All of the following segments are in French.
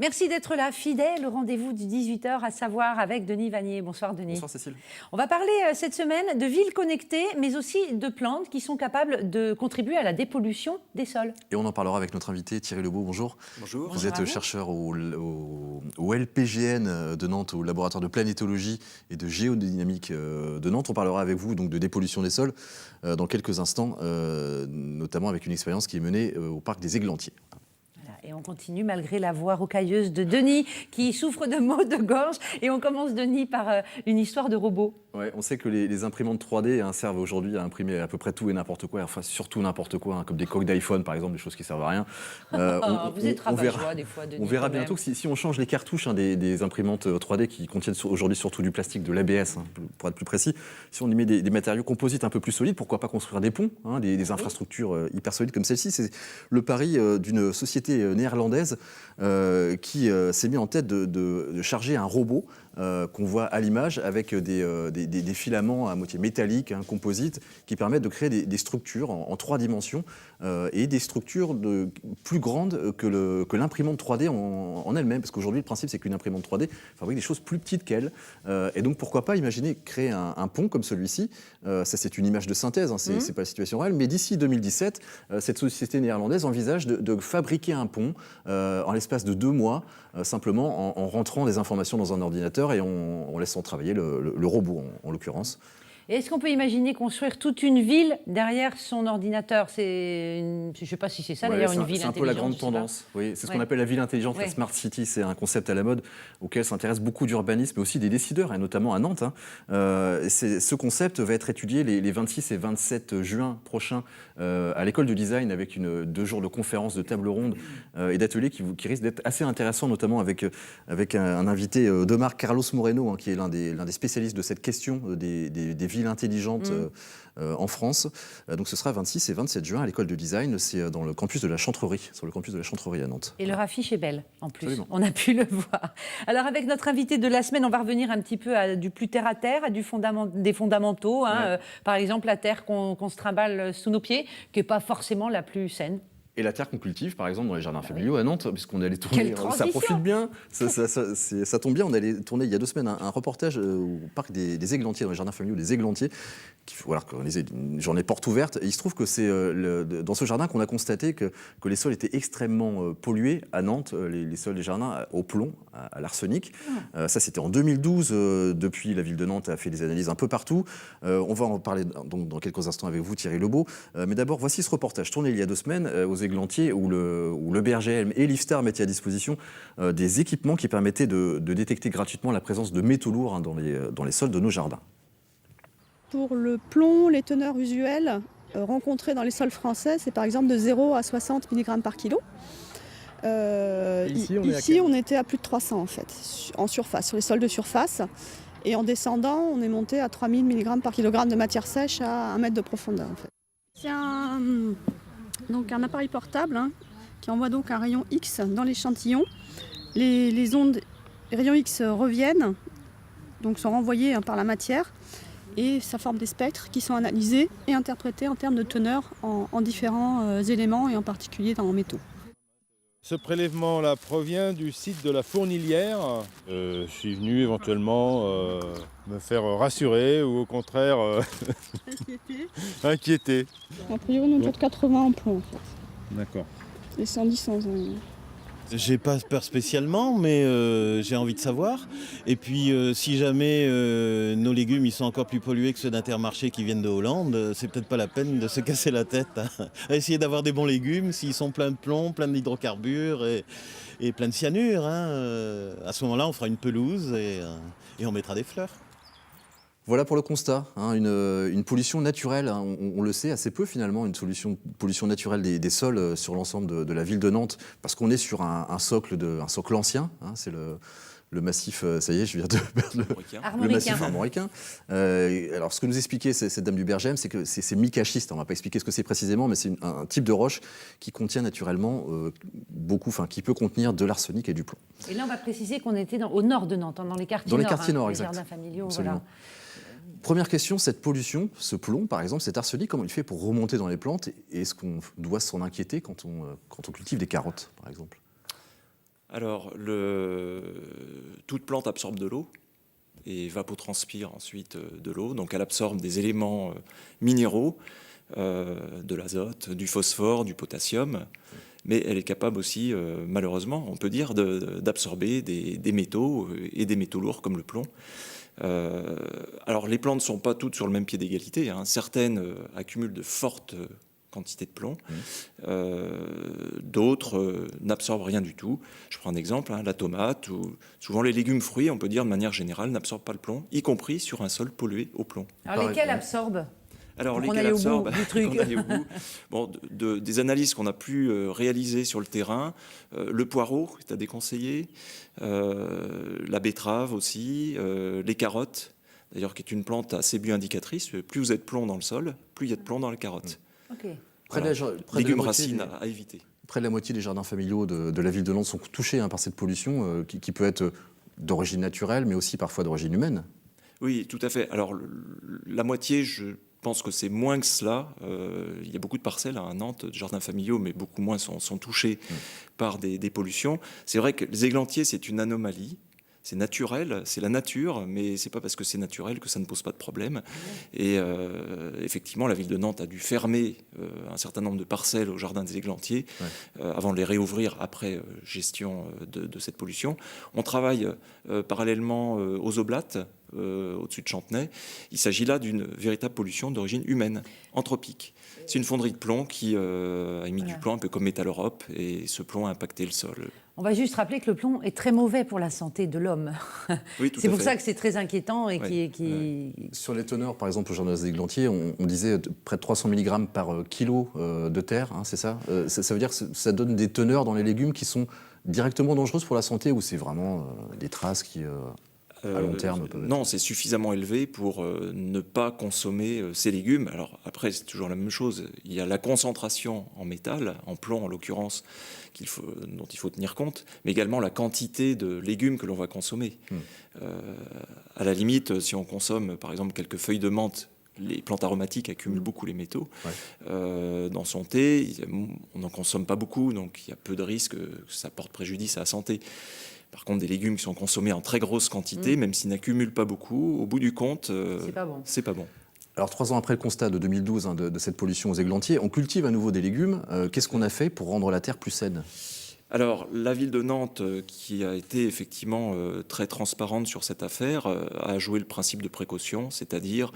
Merci d'être là, fidèle au rendez-vous du 18h, à savoir avec Denis Vanier. Bonsoir Denis. Bonsoir Cécile. On va parler cette semaine de villes connectées, mais aussi de plantes qui sont capables de contribuer à la dépollution des sols. Et on en parlera avec notre invité Thierry Lebeau. Bonjour. Bonjour. Vous êtes chercheur au LPGN de Nantes, au laboratoire de planétologie et de géodynamique de Nantes. On parlera avec vous donc, de dépollution des sols dans quelques instants, notamment avec une expérience qui est menée au parc des Églantiers. Et on continue malgré la voix rocailleuse de Denis qui souffre de maux de gorge. Et on commence, Denis, par une histoire de robot. Ouais, on sait que les imprimantes 3D servent aujourd'hui à imprimer à peu près tout et n'importe quoi, enfin surtout n'importe quoi, comme des coques d'iPhone par exemple, des choses qui servent à rien. Vous êtes rabat-joie des fois, Denis. On verra bientôt que si on change les cartouches des imprimantes 3D qui contiennent aujourd'hui surtout du plastique, de l'ABS, pour être plus précis, si on y met des matériaux composites un peu plus solides, pourquoi pas construire des ponts, des infrastructures hyper solides comme celle-ci. C'est le pari d'une société néerlandaise qui s'est mis en tête de charger un robot qu'on voit à l'image avec des filaments à moitié métalliques, composites, qui permettent de créer des structures en 3 dimensions et des structures plus grandes que l'imprimante 3D en elle-même. Parce qu'aujourd'hui, le principe, c'est qu'une imprimante 3D fabrique des choses plus petites qu'elle. Et donc, pourquoi pas imaginer créer un pont comme celui-ci. Ça, c'est une image de synthèse, c'est pas la situation réelle. Mais d'ici 2017, cette société néerlandaise envisage de fabriquer un pont en l'espace de 2 mois, simplement en rentrant des informations dans un ordinateur et en laissant travailler le robot, en l'occurrence. Et est-ce qu'on peut imaginer construire toute une ville derrière son ordinateur? Je ne sais pas si c'est ça, d'ailleurs, une ville intelligente. C'est un peu la grande tendance. Oui, c'est ce qu'on appelle la ville intelligente, la Smart City. C'est un concept à la mode auquel s'intéressent beaucoup d'urbanistes, mais aussi des décideurs, et notamment à Nantes. Ce concept va être étudié les 26 et 27 juin prochains à l'école de design, avec 2 jours de conférences, de tables rondes et d'ateliers qui risquent d'être assez intéressants, notamment avec un invité de marque, Carlos Moreno, qui est l'un des spécialistes de cette question des villes intelligentes en France. Donc ce sera 26 et 27 juin à l'école de design, c'est dans le campus de la Chantrerie, sur le campus de la Chantrerie à Nantes. Et leur affiche est belle, en plus. Absolument. On a pu le voir. Alors avec notre invité de la semaine, on va revenir un petit peu à du plus terre-à-terre, à des fondamentaux. Par exemple, la terre qu'on se trimballe sous nos pieds, qui n'est pas forcément la plus saine. Et la terre qu'on cultive, par exemple, dans les jardins familiaux à Nantes, puisqu'on allait tourner, ça profite bien, ça tombe bien, on allait tourner il y a 2 semaines un reportage au parc des Églantiers, dans les jardins familiaux des Églantiers, voilà, une journée porte ouverte. Et il se trouve que c'est dans ce jardin qu'on a constaté que les sols étaient extrêmement pollués à Nantes, les sols des jardins au plomb, à l'arsenic. Ça, c'était en 2012. Depuis, la ville de Nantes a fait des analyses un peu partout. On va en parler donc, dans quelques instants avec vous, Thierry Lebeau. Mais d'abord, voici ce reportage tourné il y a 2 semaines aux Églantiers, où le BRGM et l'IFSTAR mettaient à disposition des équipements qui permettaient de détecter gratuitement la présence de métaux lourds dans les sols de nos jardins. Pour le plomb, les teneurs usuelles rencontrées dans les sols français, c'est par exemple de 0 à 60 mg par kilo. Ici, on était à plus de 300 en fait, en surface, sur les sols de surface. Et en descendant, on est monté à 3000 mg par kilogramme de matière sèche à 1 mètre de profondeur. En fait. C'est un appareil portable qui envoie donc un rayon X dans l'échantillon. Les rayons X reviennent, donc sont renvoyés par la matière. Et ça forme des spectres qui sont analysés et interprétés en termes de teneur en différents éléments et en particulier dans les métaux. Ce prélèvement-là provient du site de la Fournilière. Je suis venu éventuellement me faire rassurer ou au contraire inquiéter. A priori, on est autour de 80 emplois en fait. D'accord. Et 110 ans. J'ai pas peur spécialement, mais j'ai envie de savoir. Et puis, si jamais nos légumes ils sont encore plus pollués que ceux d'Intermarché qui viennent de Hollande, c'est peut-être pas la peine de se casser la tête à essayer d'avoir des bons légumes s'ils sont pleins de plomb, pleins d'hydrocarbures et pleins de cyanure. À ce moment-là, on fera une pelouse et on mettra des fleurs. Voilà pour le constat, une pollution naturelle, on le sait assez peu finalement, une pollution naturelle des sols sur l'ensemble de la ville de Nantes, parce qu'on est sur un socle ancien, c'est le massif, ça y est, je viens de perdre le massif armoricain. Alors ce que nous expliquait cette dame du Bergem, c'est que c'est micaschiste, on ne va pas expliquer ce que c'est précisément, mais c'est un type de roche qui contient naturellement qui peut contenir de l'arsenic et du plomb. Et là on va préciser qu'on était au nord de Nantes, dans les quartiers nord. Dans les quartiers nord, les exact. jardins familiaux, absolument. Voilà. Première question, cette pollution, ce plomb par exemple, cet arsenic, comment il fait pour remonter dans les plantes et est-ce qu'on doit s'en inquiéter quand on cultive des carottes par exemple ? Alors, toute plante absorbe de l'eau et evapotranspire ensuite de l'eau. Donc elle absorbe des éléments minéraux, de l'azote, du phosphore, du potassium. Mais elle est capable aussi, malheureusement, on peut dire, d'absorber des métaux et des métaux lourds comme le plomb. Alors les plantes ne sont pas toutes sur le même pied d'égalité, hein. Certaines accumulent de fortes quantités de plomb, d'autres n'absorbent rien du tout. Je prends un exemple, hein, la tomate, ou souvent les légumes fruits, on peut dire de manière générale, n'absorbent pas le plomb, y compris sur un sol pollué au plomb. Alors lesquels absorbent? Alors, Pour qu'on lesquels aille au bout absorbent du truc. qu'on aille au bout. Bon, des analyses qu'on a pu réaliser sur le terrain, le poireau est à déconseiller, la betterave aussi, les carottes, d'ailleurs qui est une plante assez bio-indicatrice. Plus vous êtes de plomb dans le sol, plus il y a de plomb dans les carottes. Ok. Légumes racines à éviter. Près de la moitié des jardins familiaux de la ville de Nantes sont touchés par cette pollution qui peut être d'origine naturelle, mais aussi parfois d'origine humaine. Oui, tout à fait. Alors, la moitié, je pense que c'est moins que cela. Il y a beaucoup de parcelles à Nantes, de jardins familiaux, mais beaucoup moins sont touchés par des pollutions. C'est vrai que les églantiers, c'est une anomalie. C'est naturel, c'est la nature, mais c'est pas parce que c'est naturel que ça ne pose pas de problème. Et effectivement, la ville de Nantes a dû fermer un certain nombre de parcelles au jardin des Églantiers avant de les réouvrir après gestion de cette pollution. On travaille parallèlement aux Oblates, au-dessus de Chantenay. Il s'agit là d'une véritable pollution d'origine humaine, anthropique. C'est une fonderie de plomb qui a émis du plomb un peu comme Métal Europe, et ce plomb a impacté le sol. On va juste rappeler que le plomb est très mauvais pour la santé de l'homme. Oui, tout c'est à pour fait. ça que c'est très inquiétant et Sur les teneurs, par exemple, au jardin des Églantiers, on disait près de 300 mg par kilo de terre, hein, c'est ça, ça veut dire que ça donne des teneurs dans les légumes qui sont directement dangereuses pour la santé, ou c'est vraiment des traces qui... à long terme, non, c'est suffisamment élevé pour ne pas consommer ces légumes. Alors après, c'est toujours la même chose. Il y a la concentration en métal, en plomb en l'occurrence, dont il faut tenir compte, mais également la quantité de légumes que l'on va consommer. À la limite, si on consomme par exemple quelques feuilles de menthe, les plantes aromatiques accumulent beaucoup les métaux. Dans son thé, on n'en consomme pas beaucoup, donc il y a peu de risques que ça porte préjudice à la santé. Par contre, des légumes qui sont consommés en très grosse quantité, même s'ils n'accumulent pas beaucoup, au bout du compte, c'est pas bon. Alors 3 ans après le constat de 2012 de cette pollution aux églantiers, on cultive à nouveau des légumes. Qu'est-ce qu'on a fait pour rendre la terre plus saine ? Alors, la ville de Nantes, qui a été effectivement très transparente sur cette affaire, a joué le principe de précaution, c'est-à-dire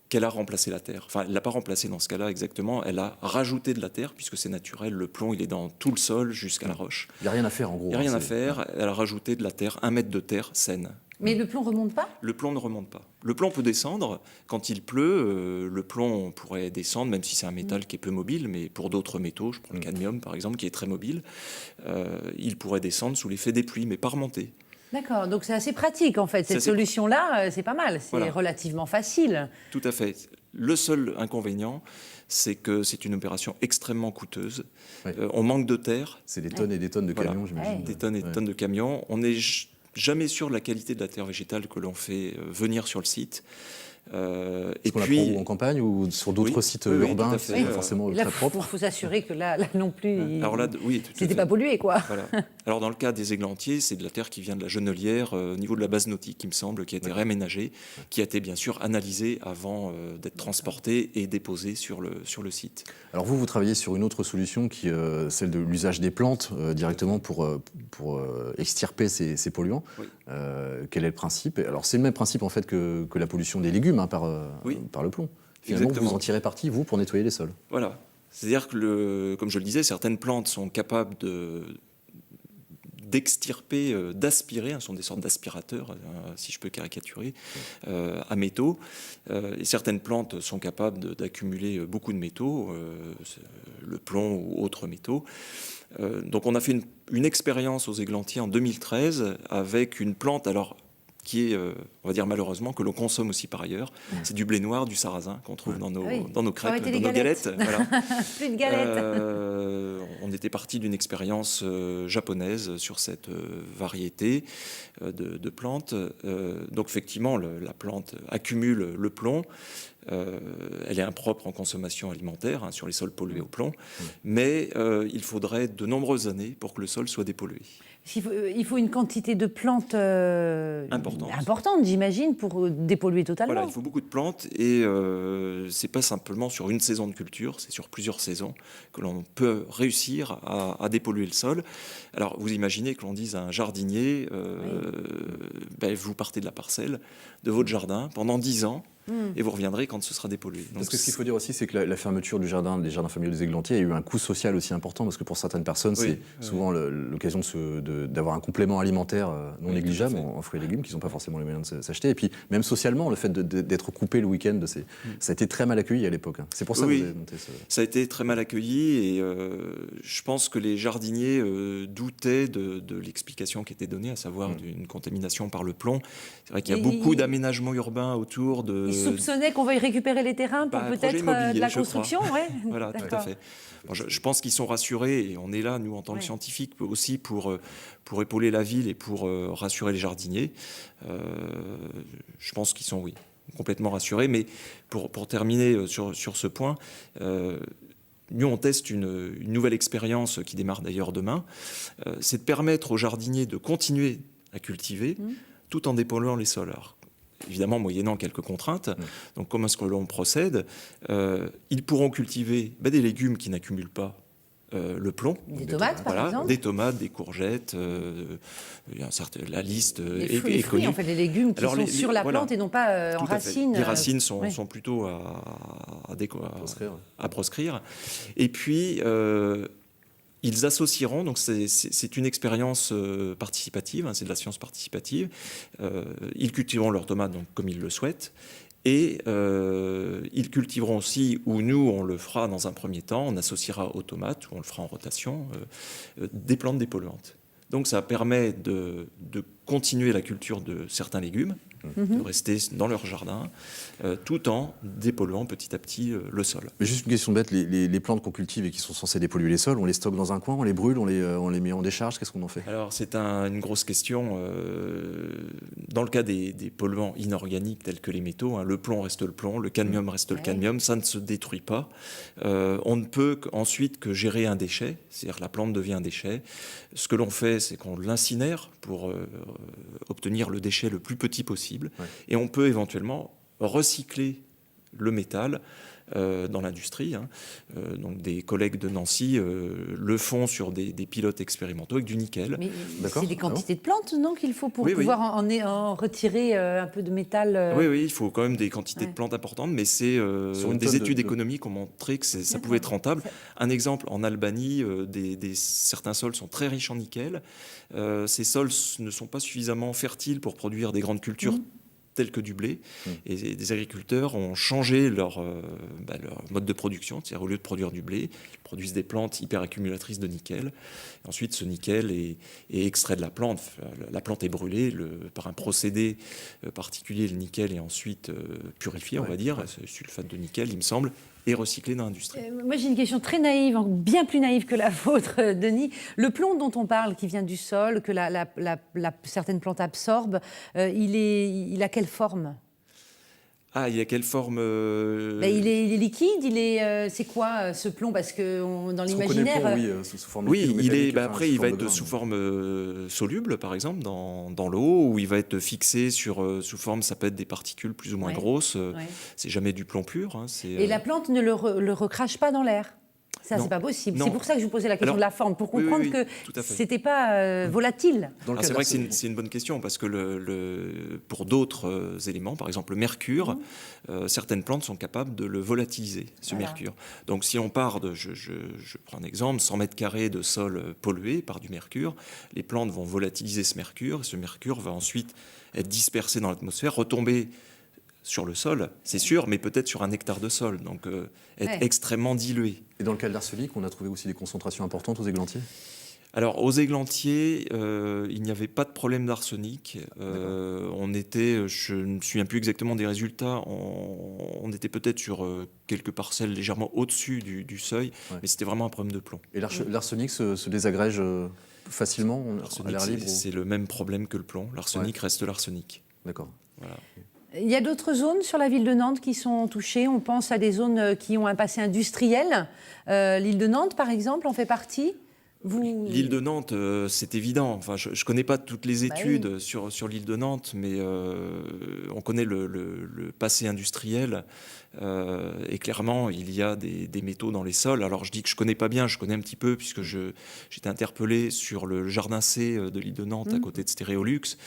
qu'elle a remplacé la terre. Enfin, elle ne l'a pas remplacée dans ce cas-là exactement, elle a rajouté de la terre, puisque c'est naturel, le plomb, il est dans tout le sol jusqu'à la roche. Il n'y a rien à faire en gros. Il n'y a rien à faire, elle a rajouté de la terre, 1 mètre de terre saine. Mais le plomb ne remonte pas ? Le plomb ne remonte pas. Le plomb peut descendre. Quand il pleut, le plomb pourrait descendre, même si c'est un métal qui est peu mobile, mais pour d'autres métaux, je prends le cadmium par exemple, qui est très mobile, il pourrait descendre sous l'effet des pluies, mais pas remonter. D'accord, donc c'est assez pratique en fait. Cette solution-là, c'est pas mal, c'est relativement facile. Tout à fait. Le seul inconvénient, c'est que c'est une opération extrêmement coûteuse. On manque de terre. C'est des tonnes et des tonnes de camions, j'imagine. Des tonnes et des tonnes de camions. On n'est jamais sûr de la qualité de la terre végétale que l'on fait venir sur le site. Et puis en campagne ou sur d'autres sites urbains, pas forcément là, très propres. Il faut s'assurer que là non plus, alors là, c'était pas pollué, quoi. Voilà. Alors dans le cas des Églantiers, c'est de la terre qui vient de la Genelière, au niveau de la base nautique, il me semble, qui a été réaménagée, qui a été bien sûr analysée avant d'être transportée et déposée sur le site. Alors vous travaillez sur une autre solution qui est celle de l'usage des plantes directement pour extirper ces polluants. Oui. Quel est le principe ? Alors c'est le même principe en fait que la pollution des légumes par le plomb. Finalement, exactement. vous en tirez parti, vous, pour nettoyer les sols. Voilà. C'est-à-dire que, comme je le disais, certaines plantes sont capables d'extirper, d'aspirer, sont des sortes d'aspirateurs, si je peux caricaturer, à métaux. Et certaines plantes sont capables d'accumuler beaucoup de métaux, le plomb ou autres métaux. Donc on a fait une expérience aux Églantiers en 2013 avec une plante, alors qui est, on va dire malheureusement, que l'on consomme aussi par ailleurs. C'est du blé noir, du sarrasin qu'on trouve dans nos crêpes, dans nos galettes. Voilà. Plus de galettes. On était parti d'une expérience japonaise sur cette variété de plantes. Donc effectivement, la plante accumule le plomb. elle est impropre en consommation alimentaire sur les sols pollués au plomb, mais il faudrait de nombreuses années pour que le sol soit dépollué. Il faut une quantité de plantes importante, j'imagine, pour dépolluer totalement. Voilà, il faut beaucoup de plantes et c'est pas simplement sur une saison de culture, c'est sur plusieurs saisons que l'on peut réussir à dépolluer le sol. Alors vous imaginez que l'on dise à un jardinier, vous partez de la parcelle, de votre jardin pendant 10 ans, et vous reviendrez quand ce sera dépollué. Donc, parce que ce qu'il faut dire aussi, c'est que la fermeture des jardins familiaux des Églantiers a eu un coût social aussi important, parce que pour certaines personnes, c'est souvent l'occasion d'avoir un complément alimentaire non négligeable en fruits et légumes qu'ils n'ont pas forcément les moyens de s'acheter. Et puis même socialement, le fait d'être coupé le week-end, ça a été très mal accueilli à l'époque. C'est pour ça que vous avez monté ce... Ça a été très mal accueilli et je pense que les jardiniers doutaient de l'explication qui était donnée, à savoir d'une contamination par le plomb. C'est vrai qu'il y a beaucoup d'aménagements urbains autour de... Ils soupçonnaient qu'on veuille récupérer les terrains pour peut-être de la construction, Voilà, tout à fait. Bon, je pense qu'ils sont rassurés et on est là, nous, en tant que scientifiques, aussi pour épauler la ville et pour rassurer les jardiniers. Je pense qu'ils sont, complètement rassurés. Mais pour terminer sur ce point, nous, on teste une nouvelle expérience qui démarre d'ailleurs demain. C'est de permettre aux jardiniers de continuer à cultiver tout en dépolluant les sols. Alors, évidemment moyennant quelques contraintes. Donc comment est-ce que l'on procède? Ils pourront cultiver des légumes qui n'accumulent pas le plomb. Des tomates, par exemple. Des tomates, des courgettes, la liste les fruits, est connue. En fait, les légumes qui sont sur la plante et non pas en racines. Les racines sont plutôt à proscrire. Et puis... ils associeront, donc c'est une expérience participative, c'est de la science participative. Ils cultiveront leurs tomates donc, comme ils le souhaitent. Et ils cultiveront aussi, ou nous on le fera dans un premier temps, on associera aux tomates, ou on le fera en rotation, des plantes dépolluantes. Donc ça permet de continuer la culture de certains légumes, de rester dans leur jardin, tout en dépolluant petit à petit le sol. Mais juste une question bête, les plantes qu'on cultive et qui sont censées dépolluer les sols, on les stocke dans un coin, on les brûle, on les met en décharge, qu'est-ce qu'on en fait? Alors c'est une grosse question. Dans le cas des polluants inorganiques tels que les métaux, le plomb reste le plomb, le cadmium reste le cadmium, ça ne se détruit pas. On ne peut ensuite que gérer un déchet, c'est-à-dire la plante devient un déchet. Ce que l'on fait, c'est qu'on l'incinère pour obtenir le déchet le plus petit possible. Et on peut éventuellement recycler le métal dans l'industrie. Donc des collègues de Nancy le font sur des pilotes expérimentaux avec du nickel. Mais c'est des quantités de plantes, non, qu'il faut pour pouvoir en retirer un peu de métal Oui, il faut quand même des quantités de plantes importantes, mais c'est des études économiques ont montré que ça pouvait être rentable. Un exemple, en Albanie, certains sols sont très riches en nickel. Ces sols ne sont pas suffisamment fertiles pour produire des grandes cultures tels que du blé. Et des agriculteurs ont changé leur mode de production. C'est-à-dire, au lieu de produire du blé, ils produisent des plantes hyper accumulatrices de nickel. Et ensuite, ce nickel est extrait de la plante. La plante est brûlée par un procédé particulier. Le nickel est ensuite purifié, on va dire. Sulfate de nickel, il me semble, et recyclé dans l'industrie. Moi, j'ai une question très naïve, bien plus naïve que la vôtre, Denis. Le plomb dont on parle, qui vient du sol, que certaines plantes absorbent, il a quelle forme? Il a quelle forme il est liquide, c'est quoi ce plomb? Parce que dans l'imaginaire... sous forme liquide, après il va être sous forme soluble, par exemple, dans l'eau, ou il va être fixé sous forme, ça peut être des particules plus ou moins grosses. C'est jamais du plomb pur. Et la plante ne le recrache pas dans l'air? Ça, c'est pas possible. C'est pour ça que je vous posais la question de la forme, pour comprendre que c'était pas volatile. C'est vrai que c'est une bonne question, parce que pour d'autres éléments, par exemple le mercure, certaines plantes sont capables de le volatiliser, ce mercure. Donc si on part je prends un exemple, 100 mètres carrés de sol pollué par du mercure, les plantes vont volatiliser ce mercure, et ce mercure va ensuite être dispersé dans l'atmosphère, retomber sur le sol, c'est sûr, mais peut-être sur un hectare de sol, donc être extrêmement dilué. Et dans le cas de l'arsenic, on a trouvé aussi des concentrations importantes aux églantiers? Alors, aux églantiers, il n'y avait pas de problème d'arsenic. Je ne me souviens plus exactement des résultats, on était peut-être sur quelques parcelles légèrement au-dessus du seuil, mais c'était vraiment un problème de plomb. Et l'arsenic se désagrège facilement à l'air libre? C'est le même problème que le plomb. L'arsenic reste l'arsenic. D'accord. Voilà. Il y a d'autres zones sur la ville de Nantes qui sont touchées. On pense à des zones qui ont un passé industriel. L'île de Nantes, par exemple, en fait partie. L'île de Nantes, c'est évident. Enfin, je ne connais pas toutes les études oui. sur l'île de Nantes, mais on connaît le passé industriel. Et clairement, il y a des métaux dans les sols. Alors, je dis que je ne connais pas bien, je connais un petit peu, puisque j'étais interpellé sur le jardin C de l'île de Nantes, à côté de Stéréolux.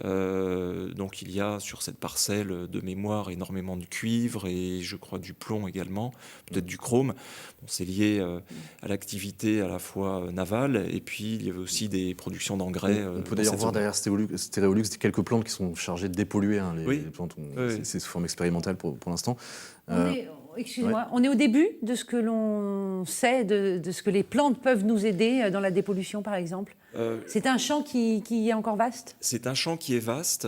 Donc, il y a sur cette parcelle de mémoire énormément de cuivre et je crois du plomb également, peut-être du chrome. Bon, c'est lié à l'activité à la fois navale et puis il y avait aussi des productions d'engrais. On peut d'ailleurs voir derrière Stéréolux quelques plantes qui sont chargées de dépolluer. Hein, les plantes, c'est sous forme expérimentale pour l'instant. Excusez-moi, on est au début de ce que l'on sait, de ce que les plantes peuvent nous aider dans la dépollution, par exemple. C'est un champ qui est encore vaste ? C'est un champ qui est vaste.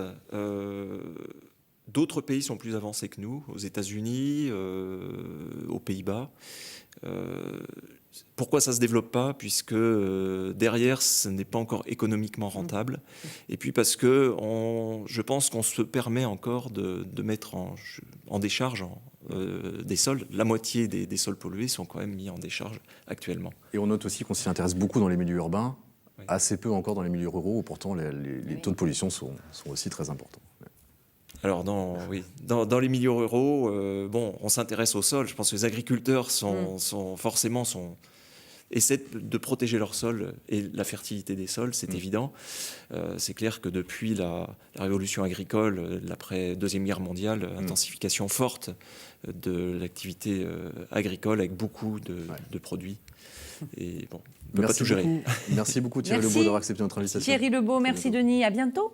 D'autres pays sont plus avancés que nous, aux États-Unis, aux Pays-Bas. Pourquoi ça ne se développe pas ? Puisque derrière, ce n'est pas encore économiquement rentable. Et puis parce que je pense qu'on se permet encore de mettre en décharge des sols. La moitié des sols pollués sont quand même mis en décharge actuellement. Et on note aussi qu'on s'y intéresse beaucoup dans les milieux urbains, assez peu encore dans les milieux ruraux, où pourtant les taux de pollution sont aussi très importants. Alors, dans les milieux ruraux, on s'intéresse au sol. Je pense que les agriculteurs essaient de protéger leur sol et la fertilité des sols, c'est évident. C'est clair que depuis la révolution agricole, l'après-deuxième guerre mondiale, intensification forte de l'activité agricole avec beaucoup de produits. Et bon, on ne peut pas tout gérer. Merci beaucoup Thierry Lebeau d'avoir accepté notre invitation. Thierry Lebeau, merci Denis, à bientôt.